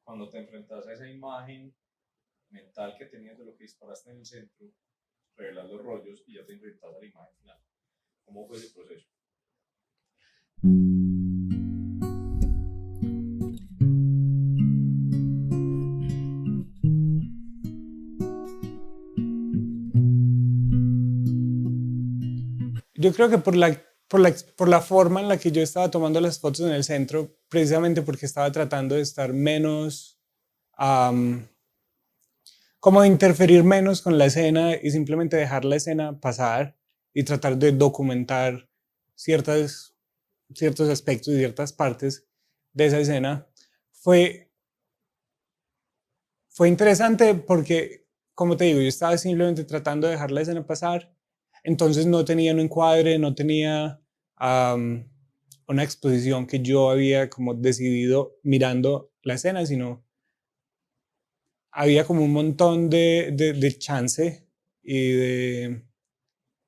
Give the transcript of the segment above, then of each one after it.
cuando te enfrentas a esa imagen mental que tenías de lo que disparaste en el centro, revelas los rollos y ya te enfrentas a la imagen final. ¿Cómo fue ese proceso? Yo creo que por la forma en la que yo estaba tomando las fotos en el centro, precisamente porque estaba tratando de estar menos, am, como de interferir menos con la escena y simplemente dejar la escena pasar y tratar de documentar ciertas, ciertos aspectos y ciertas partes de esa escena, fue, fue interesante porque, como te digo, yo estaba simplemente tratando de dejar la escena pasar, entonces no tenía un encuadre, no tenía um, una exposición que yo había como decidido mirando la escena, sino había como un montón de chance y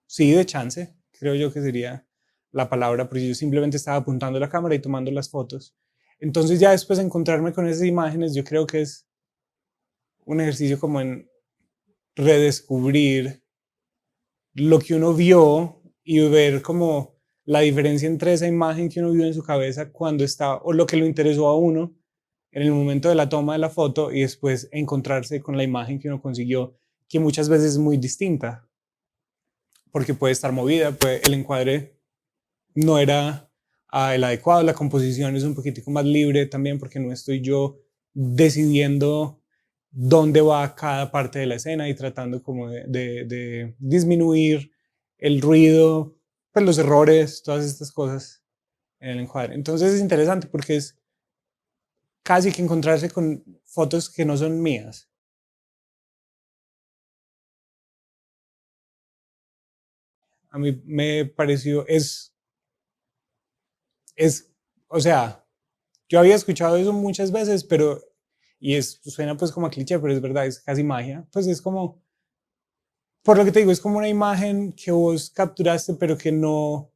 sí, de chance, creo yo que sería la palabra, porque yo simplemente estaba apuntando la cámara y tomando las fotos. Entonces ya después de encontrarme con esas imágenes, yo creo que es un ejercicio como en redescubrir lo que uno vio y ver como la diferencia entre esa imagen que uno vio en su cabeza cuando estaba, o lo que lo interesó a uno en el momento de la toma de la foto y después encontrarse con la imagen que uno consiguió, que muchas veces es muy distinta, porque puede estar movida, el encuadre no era el adecuado, la composición es un poquitico más libre también porque no estoy yo decidiendo dónde va cada parte de la escena y tratando como de disminuir el ruido, pues los errores, todas estas cosas en el encuadre. Entonces es interesante porque es casi que encontrarse con fotos que no son mías. A mí me pareció, es, o sea, yo había escuchado eso muchas veces, pero, suena pues como a cliché, pero es verdad, es casi magia. Pues es como, por lo que te digo, es como una imagen que vos capturaste, pero que no,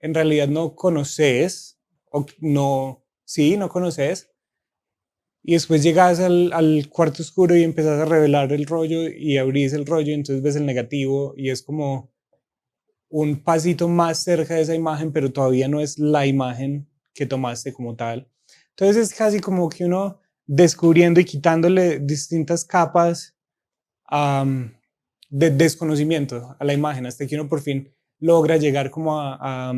en realidad no conoces, o no, sí, no conoces, y después llegas al cuarto oscuro y empezás a revelar el rollo y abrís el rollo y entonces ves el negativo y es como un pasito más cerca de esa imagen, pero todavía no es la imagen que tomaste como tal. Entonces es casi como que uno descubriendo y quitándole distintas capas um, de desconocimiento a la imagen, hasta que uno por fin logra llegar como a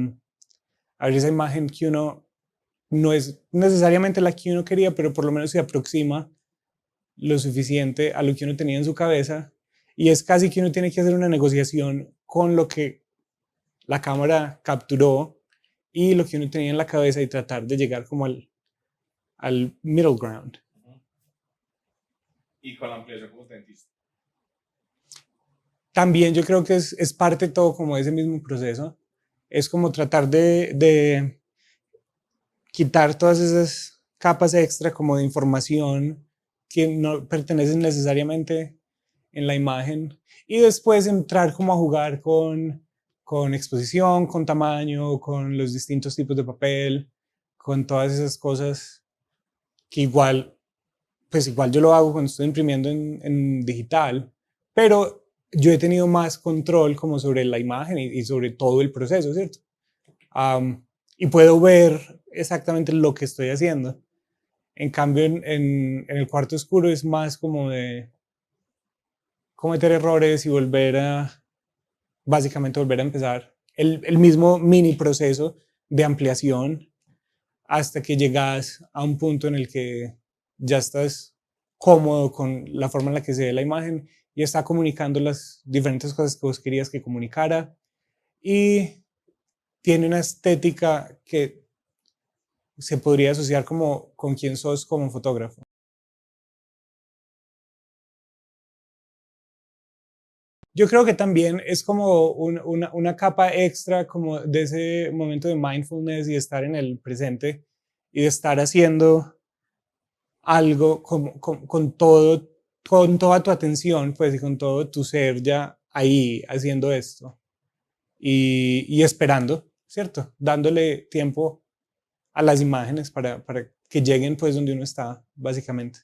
ver esa imagen que uno no es necesariamente la que uno quería, pero por lo menos se aproxima lo suficiente a lo que uno tenía en su cabeza. Y es casi que uno tiene que hacer una negociación con lo que la cámara capturó y lo que uno tenía en la cabeza y tratar de llegar como al middle ground. Uh-huh. Y con la ampliación, ¿cómo te sentiste? También yo creo que es parte todo como de ese mismo proceso. Es como tratar de quitar todas esas capas extra como de información que no pertenecen necesariamente en la imagen y después entrar como a jugar con exposición, con tamaño, con los distintos tipos de papel, con todas esas cosas que igual, pues igual yo lo hago cuando estoy imprimiendo en digital, pero yo he tenido más control como sobre la imagen y sobre todo el proceso, ¿cierto? Um, y puedo ver exactamente lo que estoy haciendo. En cambio, en el cuarto oscuro es más como de cometer errores y básicamente volver a empezar el mismo mini proceso de ampliación hasta que llegas a un punto en el que ya estás cómodo con la forma en la que se ve la imagen y está comunicando las diferentes cosas que vos querías que comunicara y tiene una estética que se podría asociar como con quién sos como fotógrafo. Yo creo que también es como una capa extra como de ese momento de mindfulness y estar en el presente y de estar haciendo algo con toda tu atención, pues y con todo tu ser ya ahí haciendo esto y esperando, ¿cierto? Dándole tiempo a las imágenes para que lleguen pues donde uno está, básicamente.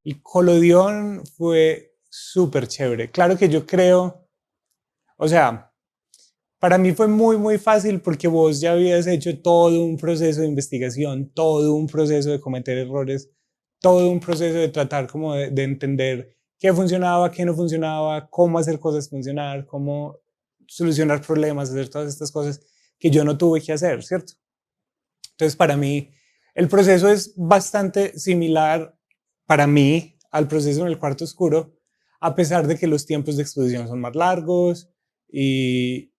El Collodion fue súper chévere. Claro que yo creo, o sea, para mí fue muy, muy fácil porque vos ya habías hecho todo un proceso de investigación, todo un proceso de cometer errores, todo un proceso de tratar como de entender qué funcionaba, qué no funcionaba, cómo hacer cosas funcionar, cómo solucionar problemas, hacer todas estas cosas que yo no tuve que hacer, ¿cierto? Entonces, para mí, el proceso es bastante similar para mí al proceso en el cuarto oscuro, a pesar de que los tiempos de exposición son más largos y,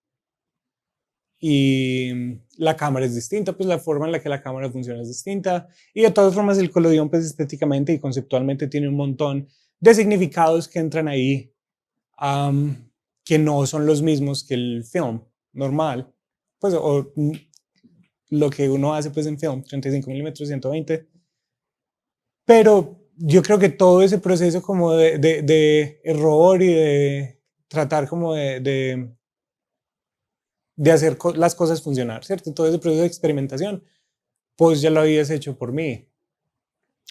y la cámara es distinta, pues la forma en la que la cámara funciona es distinta. Y de todas formas, el Collodion, pues estéticamente y conceptualmente tiene un montón de significados que entran ahí, que no son los mismos que el film normal, pues, o lo que uno hace pues en film, 35 milímetros, 120. Pero yo creo que todo ese proceso como de error y de tratar como de hacer las cosas funcionar, ¿cierto? Todo ese proceso de experimentación, pues ya lo habías hecho por mí.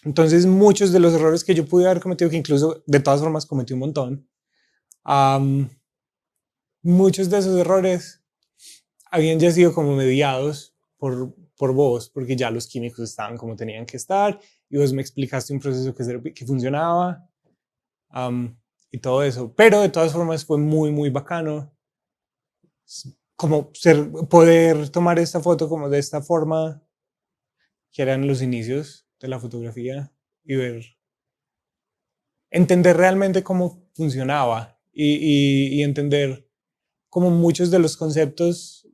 Entonces muchos de los errores que yo pude haber cometido, que incluso de todas formas cometí un montón, muchos de esos errores habían ya sido como mediados por vos, porque ya los químicos estaban como tenían que estar, y vos me explicaste un proceso que funcionaba, y todo eso. Pero de todas formas fue muy, muy bacano como poder tomar esta foto como de esta forma, que eran los inicios de la fotografía, y entender realmente cómo funcionaba y entender como muchos de los conceptos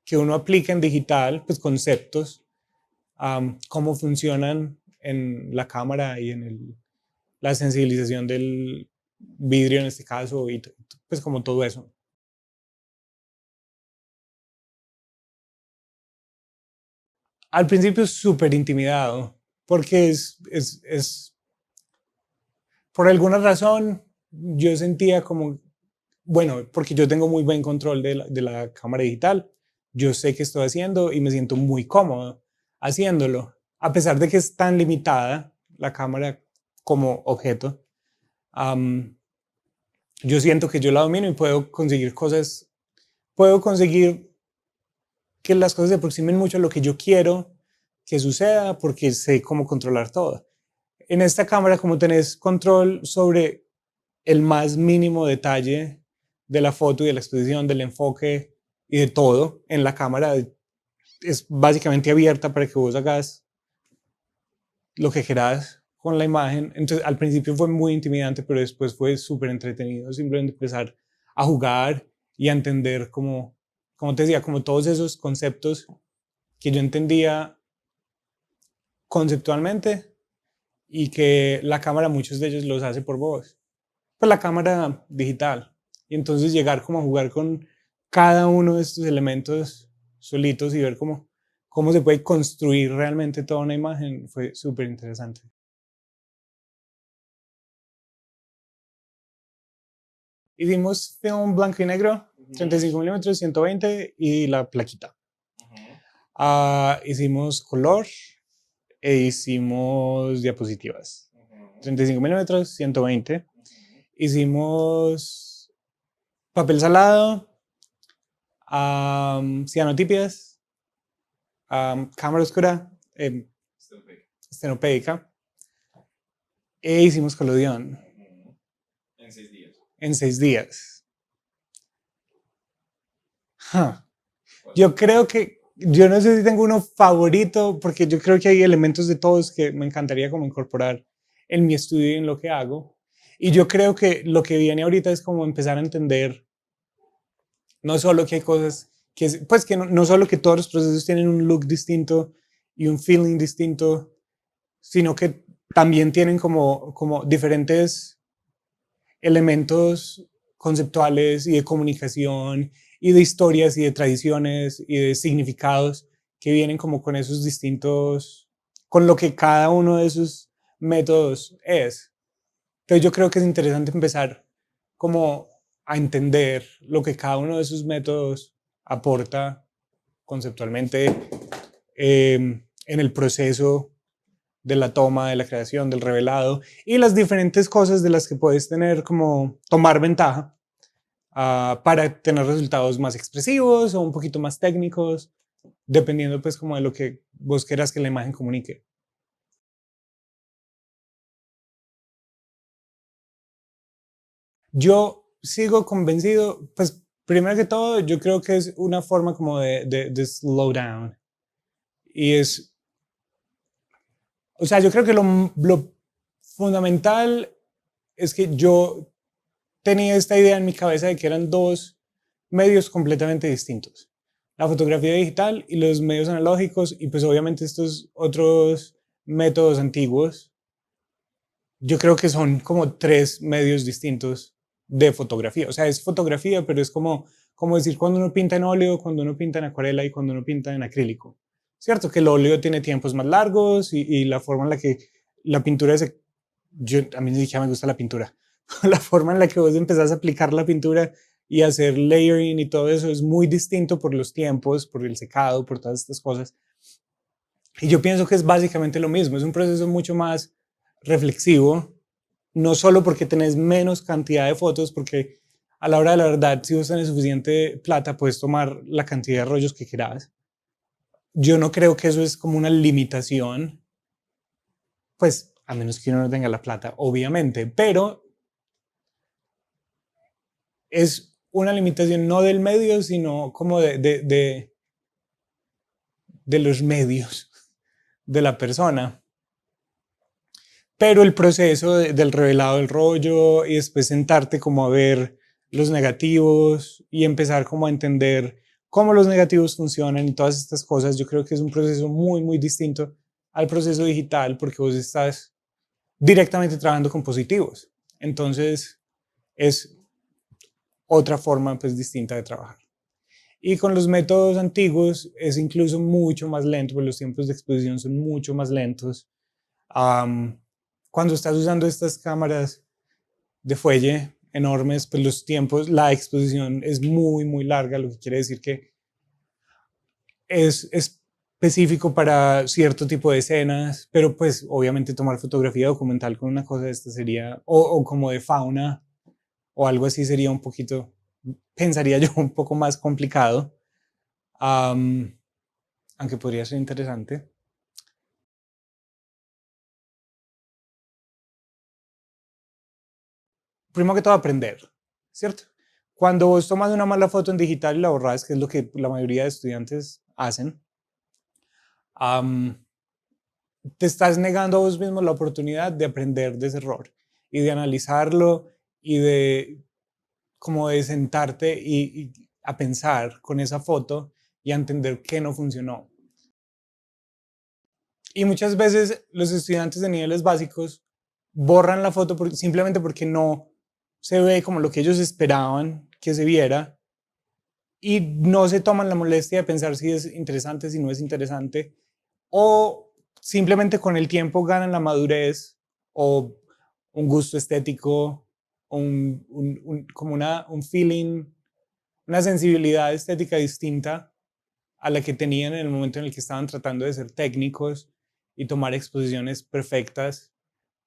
que uno aplica en digital, pues conceptos, cómo funcionan en la cámara y en la sensibilización del vidrio en este caso, y pues como todo eso. Al principio súper intimidado, porque por alguna razón, yo sentía como, bueno, porque yo tengo muy buen control de la cámara digital, yo sé qué estoy haciendo y me siento muy cómodo haciéndolo, a pesar de que es tan limitada la cámara como objeto. um, yo siento que yo la domino y puedo conseguir que las cosas se aproximen mucho a lo que yo quiero que suceda porque sé cómo controlar todo. En esta cámara, como tenés control sobre el más mínimo detalle de la foto y de la exposición, del enfoque y de todo en la cámara, es básicamente abierta para que vos hagas lo que querás con la imagen. Entonces, al principio fue muy intimidante, pero después fue súper entretenido simplemente empezar a jugar y a entender como te decía, como todos esos conceptos que yo entendía conceptualmente y que la cámara muchos de ellos los hace por vos. Pues la cámara digital. Y entonces llegar como a jugar con cada uno de estos elementos solitos y ver cómo se puede construir realmente toda una imagen fue súper interesante. Hicimos film blanco y negro, 35 milímetros, 120 y la plaquita. Hicimos color e hicimos diapositivas. 35 milímetros, 120. Hicimos papel salado, cianotípidas, cámara oscura, estenopeica, e hicimos Collodion. En 6 días. En 6 días. Huh. Yo creo que, yo no sé si tengo uno favorito, porque yo creo que hay elementos de todos que me encantaría como incorporar en mi estudio y en lo que hago. Y yo creo que lo que viene ahorita es como empezar a entender no solo que hay cosas pues que no solo que todos los procesos tienen un look distinto y un feeling distinto, sino que también tienen como diferentes elementos conceptuales y de comunicación y de historias y de tradiciones y de significados que vienen como con esos distintos, con lo que cada uno de esos métodos es. Entonces yo creo que es interesante empezar como a entender lo que cada uno de esos métodos aporta conceptualmente en el proceso de la toma, de la creación, del revelado y las diferentes cosas de las que puedes tener como tomar ventaja para tener resultados más expresivos o un poquito más técnicos, dependiendo pues como de lo que vos quieras que la imagen comunique. Yo sigo convencido, pues primero que todo, yo creo que es una forma como de slow down. Y es, o sea, yo creo que lo fundamental es que yo tenía esta idea en mi cabeza de que eran dos medios completamente distintos. La fotografía digital y los medios analógicos y pues obviamente estos otros métodos antiguos. Yo creo que son como tres medios distintos de fotografía. O sea, es fotografía, pero es como decir cuando uno pinta en óleo, cuando uno pinta en acuarela y cuando uno pinta en acrílico. Cierto que el óleo tiene tiempos más largos y la forma en la que la pintura es... A mí ni siquiera me gusta la pintura. La forma en la que vos empezás a aplicar la pintura y hacer layering y todo eso es muy distinto por los tiempos, por el secado, por todas estas cosas. Y yo pienso que es básicamente lo mismo. Es un proceso mucho más reflexivo, no solo porque tenés menos cantidad de fotos, porque a la hora de la verdad, si vos tenés suficiente plata, puedes tomar la cantidad de rollos que quieras. Yo no creo que eso es como una limitación, pues a menos que uno no tenga la plata, obviamente, pero es una limitación no del medio, sino como de los medios de la persona. Pero el proceso del revelado del rollo y después sentarte como a ver los negativos y empezar como a entender cómo los negativos funcionan y todas estas cosas, yo creo que es un proceso muy, muy distinto al proceso digital porque vos estás directamente trabajando con positivos. Entonces es otra forma pues distinta de trabajar. Y con los métodos antiguos es incluso mucho más lento, porque los tiempos de exposición son mucho más lentos. Um, Cuando estás usando estas cámaras de fuelle enormes, pues los tiempos, la exposición es muy, muy larga, lo que quiere decir que es específico para cierto tipo de escenas, pero pues obviamente tomar fotografía documental con una cosa de esta sería, o como de fauna o algo así sería un poquito, pensaría yo, un poco más complicado, um, aunque podría ser interesante. Primero que todo aprender, ¿cierto? Cuando vos tomas una mala foto en digital y la borras, que es lo que la mayoría de estudiantes hacen, um, te estás negando a vos mismo la oportunidad de aprender de ese error y de analizarlo y de como de sentarte y a pensar con esa foto y a entender qué no funcionó. Y muchas veces los estudiantes de niveles básicos borran la foto simplemente porque no se ve como lo que ellos esperaban que se viera y no se toman la molestia de pensar si es interesante, si no es interesante, o simplemente con el tiempo ganan la madurez o un gusto estético, o como un feeling, una sensibilidad estética distinta a la que tenían en el momento en el que estaban tratando de ser técnicos y tomar exposiciones perfectas,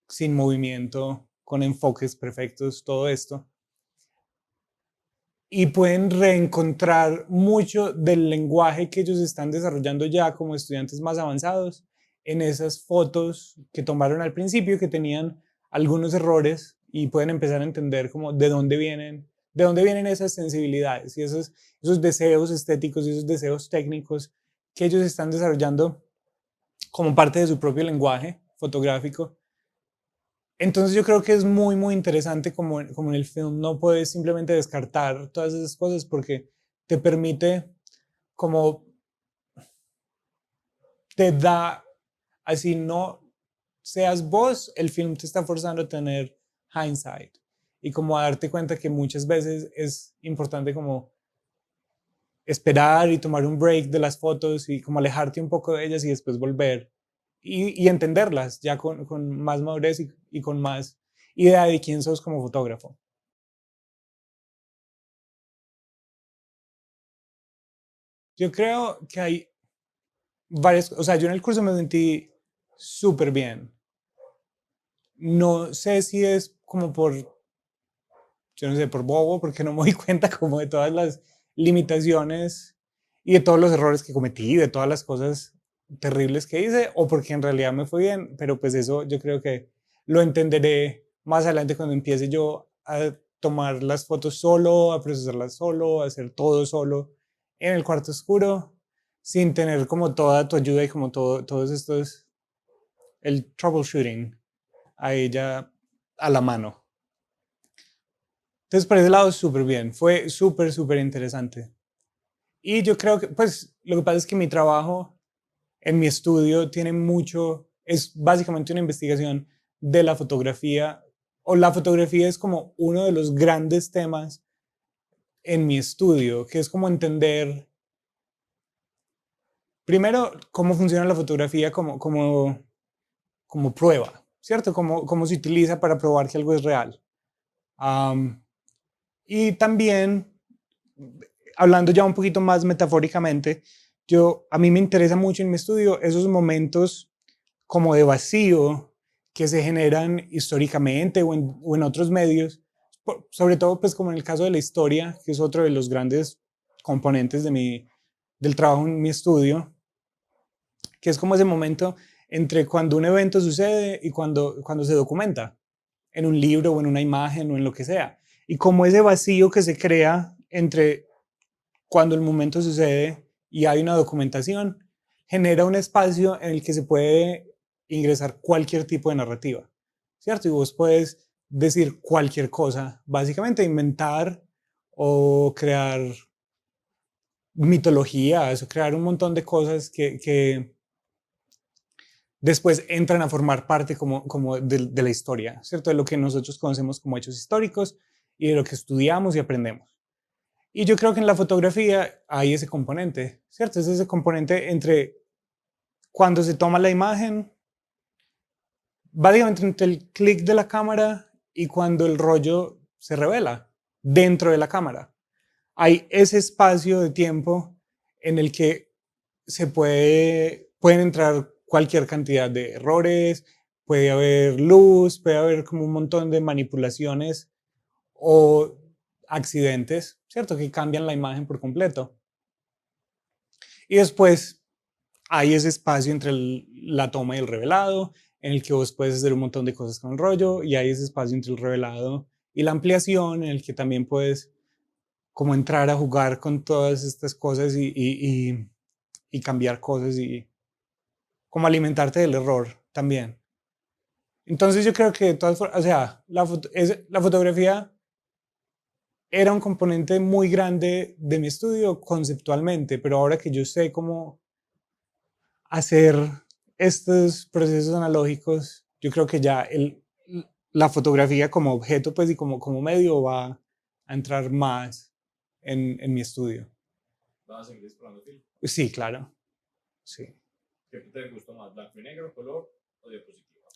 sin movimiento, con enfoques perfectos, todo esto. Y pueden reencontrar mucho del lenguaje que ellos están desarrollando ya como estudiantes más avanzados en esas fotos que tomaron al principio, que tenían algunos errores y pueden empezar a entender como de dónde vienen esas sensibilidades y esos deseos estéticos y esos deseos técnicos que ellos están desarrollando como parte de su propio lenguaje fotográfico. Entonces yo creo que es muy, muy interesante como en el film no puedes simplemente descartar todas esas cosas porque te permite como te da, así no seas vos, el film te está forzando a tener hindsight y como a darte cuenta que muchas veces es importante como esperar y tomar un break de las fotos y como alejarte un poco de ellas y después volver y entenderlas ya con más madurez y con más idea de quién sos como fotógrafo. Yo creo que hay varias, o sea, yo en el curso me sentí súper bien. No sé si es como por, yo no sé, por bobo, porque no me doy cuenta como de todas las limitaciones y de todos los errores que cometí, de todas las cosas terribles que hice, o porque en realidad me fue bien, pero pues eso yo creo que lo entenderé más adelante cuando empiece yo a tomar las fotos solo, a procesarlas solo, a hacer todo solo en el cuarto oscuro, sin tener como toda tu ayuda y como todos estos, el troubleshooting a ella a la mano. Entonces, por ese lado, súper bien. Fue súper, súper interesante. Y yo creo que, pues, lo que pasa es que mi trabajo en mi estudio tiene mucho, es básicamente una investigación de la fotografía, o la fotografía es como uno de los grandes temas en mi estudio, que es como entender, primero, cómo funciona la fotografía como prueba, ¿cierto? Cómo se utiliza para probar que algo es real. Um, y también hablando ya un poquito más metafóricamente, a mí me interesa mucho en mi estudio esos momentos como de vacío que se generan históricamente o en otros medios, sobre todo pues como en el caso de la historia, que es otro de los grandes componentes del trabajo en mi estudio, que es como ese momento entre cuando un evento sucede y cuando se documenta en un libro o en una imagen o en lo que sea. Y como ese vacío que se crea entre cuando el momento sucede y hay una documentación, genera un espacio en el que se puede ingresar cualquier tipo de narrativa, ¿cierto? Y vos puedes decir cualquier cosa, básicamente inventar o crear mitologías o crear un montón de cosas que después entran a formar parte como de la historia, ¿cierto? De lo que nosotros conocemos como hechos históricos y de lo que estudiamos y aprendemos. Y yo creo que en la fotografía hay ese componente, ¿cierto? Es ese componente entre cuando se toma la imagen, básicamente entre el clic de la cámara y cuando el rollo se revela dentro de la cámara. Hay ese espacio de tiempo en el que pueden entrar cualquier cantidad de errores, puede haber luz, puede haber como un montón de manipulaciones o accidentes, ¿cierto? Que cambian la imagen por completo. Y después hay ese espacio entre la toma y el revelado, en el que vos puedes hacer un montón de cosas con el rollo, y hay ese espacio entre el revelado y la ampliación, en el que también puedes como entrar a jugar con todas estas cosas y cambiar cosas y como alimentarte del error también. Entonces yo creo que de todas formas, o sea, la fotografía era un componente muy grande de mi estudio conceptualmente, pero ahora que yo sé cómo hacer estos procesos analógicos, yo creo que ya la fotografía como objeto pues, y como medio va a entrar más en mi estudio. ¿Vas a seguir explorando film? Sí, claro. Sí. ¿Qué te gusta más, blanco y negro, color o diapositiva?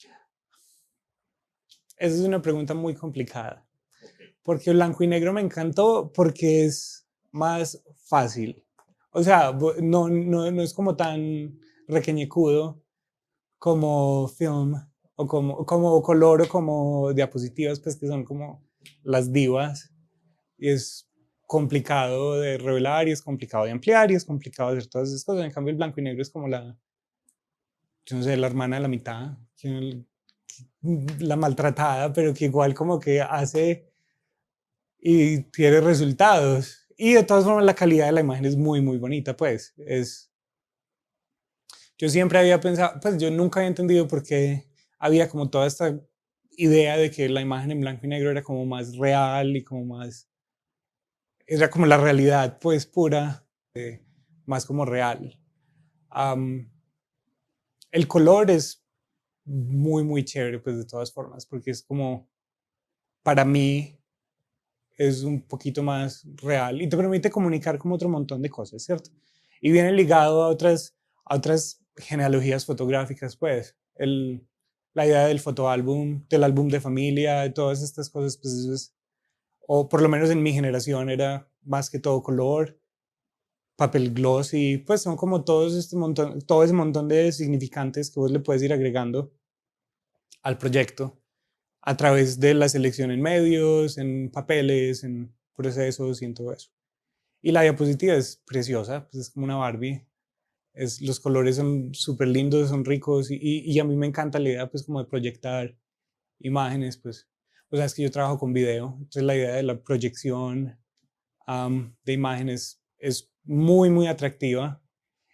Esa es una pregunta muy complicada. Okay. Porque blanco y negro me encantó porque es más fácil. O sea, no es como tan requeñecudo como film o como color o como diapositivas, pues que son como las divas. Y es complicado de revelar y es complicado de ampliar y es complicado de hacer todas esas cosas. En cambio, el blanco y negro es como yo no sé, la hermana de la mitad, la maltratada, pero que igual como que hace y tiene resultados. Y de todas formas la calidad de la imagen es muy, muy bonita, pues. Yo siempre había pensado, pues yo nunca había entendido por qué había como toda esta idea de que la imagen en blanco y negro era como más real y como más, era como la realidad, pues pura, más como real. Um, el color es muy, muy chévere, pues de todas formas, porque es como, para mí, es un poquito más real y te permite comunicar como otro montón de cosas, ¿cierto? Y viene ligado a otras genealogías fotográficas, pues, la idea del fotoálbum, del álbum de familia, de todas estas cosas, pues eso es, o por lo menos en mi generación era más que todo color, papel gloss y pues son como todo ese montón de significantes que vos le puedes ir agregando al proyecto a través de la selección en medios, en papeles, en procesos y en todo eso. Y la diapositiva es preciosa, pues es como una Barbie. Los colores son súper lindos, son ricos y a mí me encanta la idea pues como de proyectar imágenes, pues, o sea, es que yo trabajo con video, entonces la idea de la proyección de imágenes es muy, muy atractiva.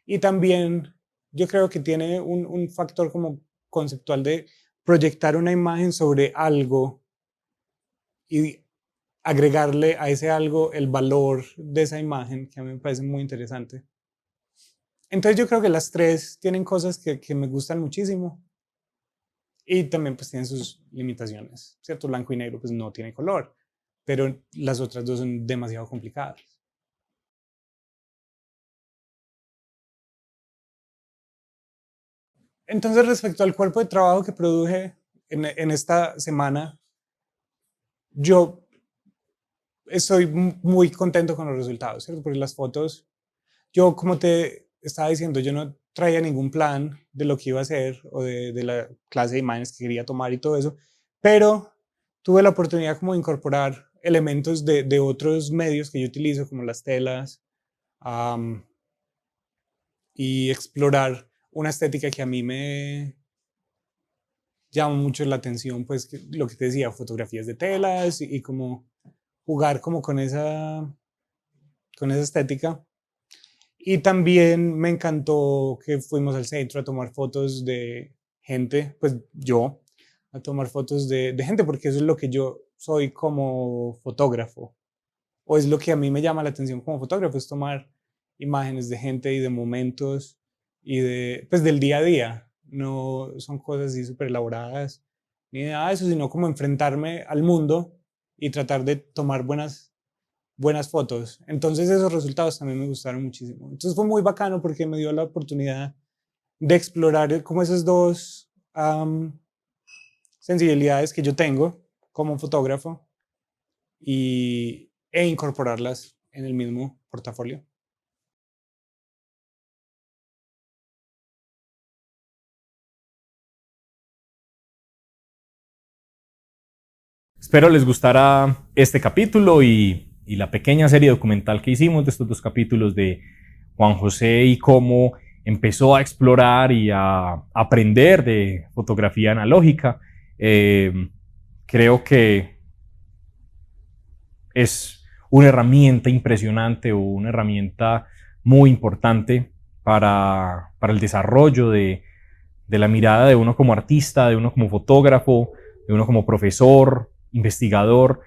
Y también yo creo que tiene un factor como conceptual de proyectar una imagen sobre algo y agregarle a ese algo el valor de esa imagen, que a mí me parece muy interesante. Entonces yo creo que las tres tienen cosas que me gustan muchísimo y también pues tienen sus limitaciones, ¿cierto? Blanco y negro pues no tiene color, pero las otras dos son demasiado complicadas. Entonces respecto al cuerpo de trabajo que produje en esta semana, yo estoy muy contento con los resultados, ¿cierto? Porque las fotos, yo como te estaba diciendo, yo no traía ningún plan de lo que iba a hacer o de la clase de imágenes que quería tomar y todo eso, pero tuve la oportunidad como de incorporar elementos de otros medios que yo utilizo, como las telas, y explorar una estética que a mí me llama mucho la atención, pues lo que te decía, fotografías de telas y como jugar como con esa estética. Y también me encantó que fuimos al centro a tomar fotos de gente, pues yo, a tomar fotos de gente, porque eso es lo que yo soy como fotógrafo, o es lo que a mí me llama la atención como fotógrafo, es tomar imágenes de gente y de momentos y pues del día a día. No son cosas así súper elaboradas ni nada de eso, sino como enfrentarme al mundo y tratar de tomar buenas fotos. Entonces esos resultados también me gustaron muchísimo. Entonces fue muy bacano porque me dio la oportunidad de explorar como esas dos sensibilidades que yo tengo como fotógrafo e incorporarlas en el mismo portafolio. Espero les gustara este capítulo y la pequeña serie documental que hicimos de estos dos capítulos de Juan José y cómo empezó a explorar y a aprender de fotografía analógica. Creo que es una herramienta impresionante o una herramienta muy importante para el desarrollo de la mirada de uno como artista, de uno como fotógrafo, de uno como profesor, investigador,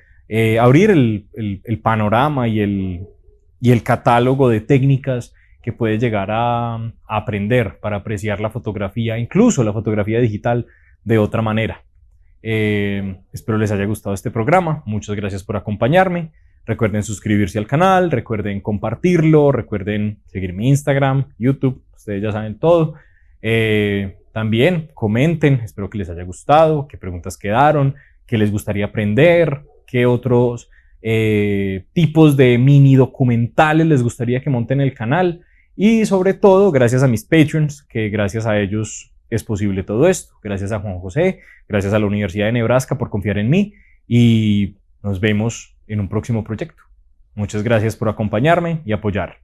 abrir el panorama y el catálogo de técnicas que puedes llegar a aprender para apreciar la fotografía, incluso la fotografía digital, de otra manera. Espero les haya gustado este programa. Muchas gracias por acompañarme. Recuerden suscribirse al canal, recuerden compartirlo, recuerden seguir mi Instagram, YouTube, ustedes ya saben todo. También comenten, espero que les haya gustado, qué preguntas quedaron, qué les gustaría aprender, qué otros tipos de mini documentales les gustaría que monten en el canal y sobre todo gracias a mis Patreons, que gracias a ellos es posible todo esto. Gracias a Juan José, gracias a la Universidad de Nebraska por confiar en mí y nos vemos en un próximo proyecto. Muchas gracias por acompañarme y apoyar.